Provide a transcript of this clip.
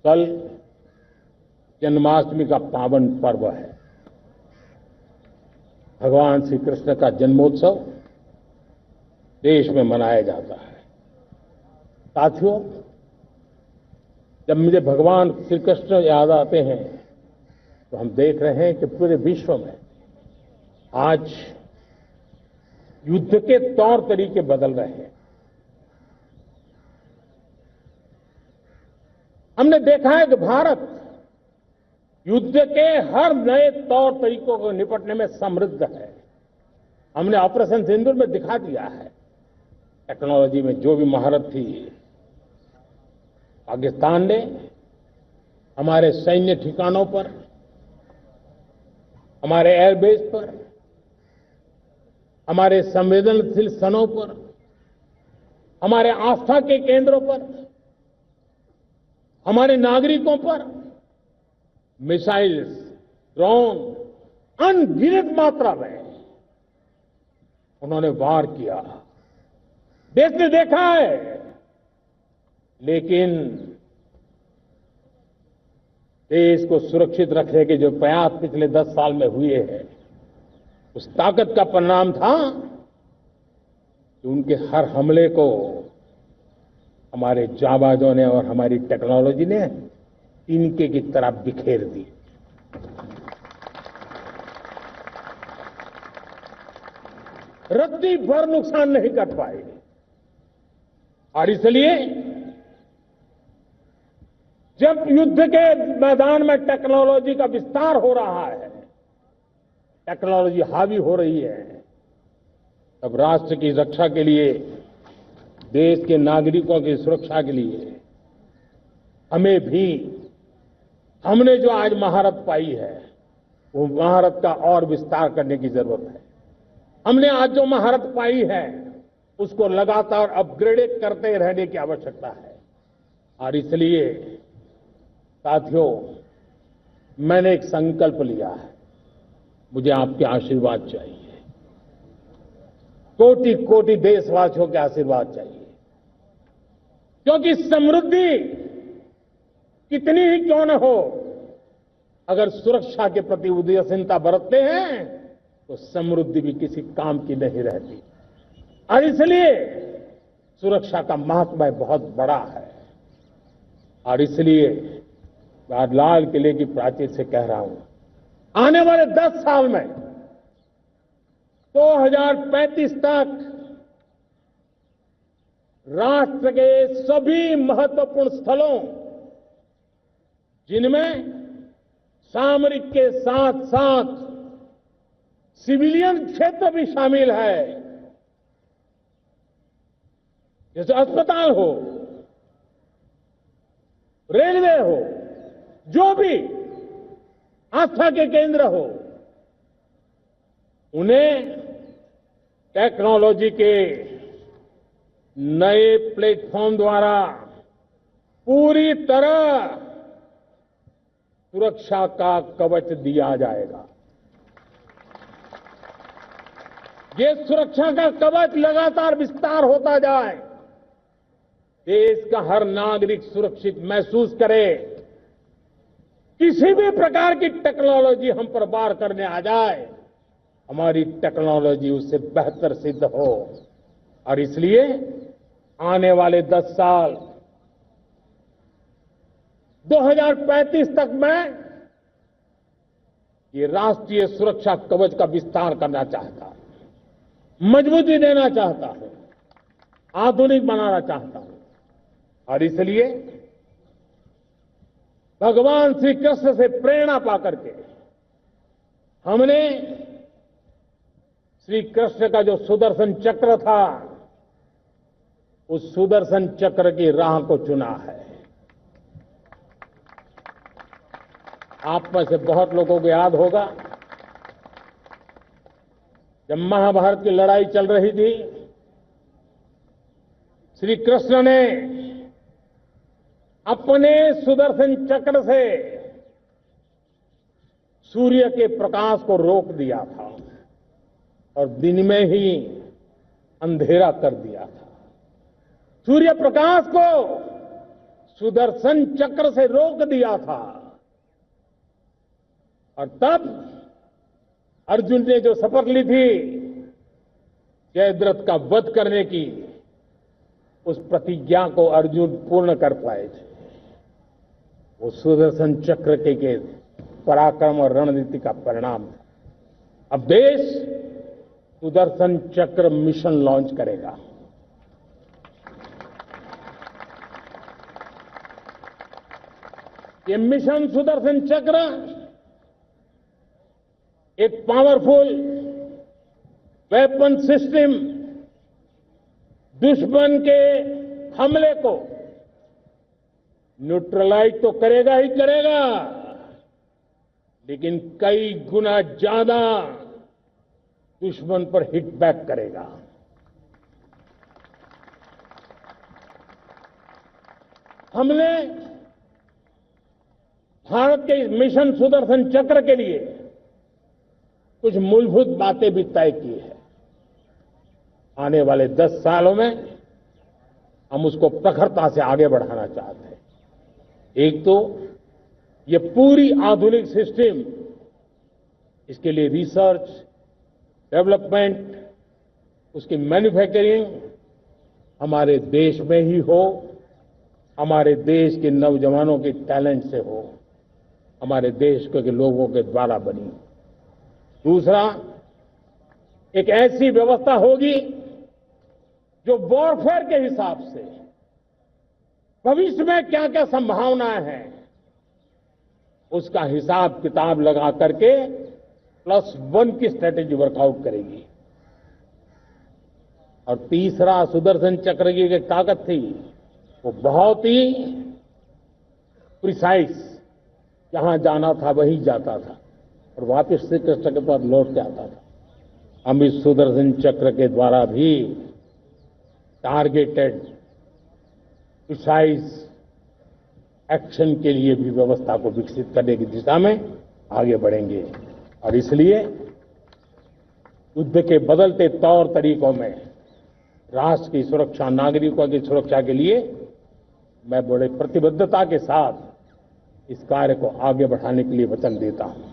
कल जन्माष्टमी का पावन पर्व है। भगवान श्री कृष्ण का जन्मोत्सव देश में मनाया जाता है। साथियों, जब मुझे भगवान श्री कृष्ण याद आते हैं तो हम देख रहे हैं कि पूरे विश्व में आज युद्ध के तौर तरीके बदल रहे हैं। हमने देखा है कि भारत युद्ध के हर नए तौर तरीकों को निपटने में समृद्ध है। हमने ऑपरेशन सिंदूर में दिखा दिया है। टेक्नोलॉजी में जो भी महारत थी, पाकिस्तान ने हमारे सैन्य ठिकानों पर, हमारे एयरबेस पर, हमारे संवेदनशील स्थलों पर, हमारे आस्था के केंद्रों पर, हमारे नागरिकों पर मिसाइल्स, ड्रोन अनगिनत मात्रा में उन्होंने वार किया। देश ने देखा है, लेकिन देश को सुरक्षित रखने के जो प्रयास पिछले 10 साल में हुए हैं, उस ताकत का परिणाम था कि उनके हर हमले को हमारे जाबाजों ने और हमारी टेक्नोलॉजी ने तिनके की तरह बिखेर दी। रत्ती भर नुकसान नहीं कर पाए और इसलिए जब युद्ध के मैदान में टेक्नोलॉजी का विस्तार हो रहा है, टेक्नोलॉजी हावी हो रही है, तब राष्ट्र की रक्षा के लिए, देश के नागरिकों की सुरक्षा के लिए हमें भी, हमने जो आज महारत पाई है वो महारत का और विस्तार करने की जरूरत है। हमने आज जो महारत पाई है उसको लगातार अपग्रेड करते रहने की आवश्यकता है। और इसलिए साथियों, मैंने एक संकल्प लिया है, मुझे आपके आशीर्वाद चाहिए, कोटि कोटि देशवासियों के आशीर्वाद चाहिए, क्योंकि समृद्धि कितनी ही क्यों न हो, अगर सुरक्षा के प्रति उदासीनता बरतते हैं तो समृद्धि भी किसी काम की नहीं रहती। और इसलिए सुरक्षा का महत्व बहुत बड़ा है। और इसलिए मैं आज लाल किले की प्राचीर से कह रहा हूं, आने वाले 10 साल में 2035 तक राष्ट्र के सभी महत्वपूर्ण स्थलों, जिनमें सामरिक के साथ साथ सिविलियन क्षेत्र भी शामिल है, जैसे अस्पताल हो, रेलवे हो, जो भी आस्था के केंद्र हो, उन्हें टेक्नोलॉजी के नए प्लेटफॉर्म द्वारा पूरी तरह सुरक्षा का कवच दिया जाएगा। ये सुरक्षा का कवच लगातार विस्तार होता जाए, देश का हर नागरिक सुरक्षित महसूस करे। किसी भी प्रकार की टेक्नोलॉजी हम पर वार करने आ जाए, हमारी टेक्नोलॉजी उससे बेहतर सिद्ध हो। और इसलिए आने वाले 10 साल 2035 तक मैं ये राष्ट्रीय सुरक्षा कवच का विस्तार करना चाहता हूं, मजबूती देना चाहता हूं, आधुनिक बनाना चाहता हूं। और इसलिए भगवान श्री कृष्ण से प्रेरणा पाकर के हमने श्री कृष्ण का जो सुदर्शन चक्र था, उस सुदर्शन चक्र की राह को चुना है। आप में से बहुत लोगों को याद होगा, जब महाभारत की लड़ाई चल रही थी, श्री कृष्ण ने अपने सुदर्शन चक्र से सूर्य के प्रकाश को रोक दिया था और दिन में ही अंधेरा कर दिया था। सूर्य प्रकाश को सुदर्शन चक्र से रोक दिया था और तब अर्जुन ने जो शपथ ली थी जयद्रथ का वध करने की, उस प्रतिज्ञा को अर्जुन पूर्ण कर पाए थे। वो सुदर्शन चक्र के पराक्रम और रणनीति का परिणाम था। अब देश सुदर्शन चक्र मिशन लॉन्च करेगा। ये मिशन सुदर्शन चक्र एक पावरफुल वेपन सिस्टम दुश्मन के हमले को न्यूट्रलाइज तो करेगा ही करेगा, लेकिन कई गुना ज्यादा दुश्मन पर हिट बैक करेगा। हमने भारत के इस मिशन सुदर्शन चक्र के लिए कुछ मूलभूत बातें भी तय की है। आने वाले 10 सालों में हम उसको प्रखरता से आगे बढ़ाना चाहते हैं। एक तो ये पूरी आधुनिक सिस्टम, इसके लिए रिसर्च, डेवलपमेंट, उसकी मैन्युफैक्चरिंग हमारे देश में ही हो, हमारे देश के नौजवानों के टैलेंट से हो, हमारे देश के लोगों के द्वारा बनी। दूसरा, एक ऐसी व्यवस्था होगी जो वॉरफेयर के हिसाब से भविष्य में क्या क्या संभावनाएं हैं उसका हिसाब किताब लगा करके +1 की स्ट्रेटेजी वर्कआउट करेगी। और तीसरा, सुदर्शन चक्र की एक ताकत थी, वो बहुत ही प्रिसाइज, जहां जाना था वहीं जाता था और वापस श्री कृष्ण के पास लौट के आता था। हम इस सुदर्शन चक्र के द्वारा भी टारगेटेड प्रिसाइज एक्शन के लिए भी व्यवस्था को विकसित करने की दिशा में आगे बढ़ेंगे। और इसलिए युद्ध के बदलते तौर तरीकों में राष्ट्र की सुरक्षा, नागरिकों की सुरक्षा के लिए मैं बड़े प्रतिबद्धता के साथ इस कार्य को आगे बढ़ाने के लिए वचन देता हूं।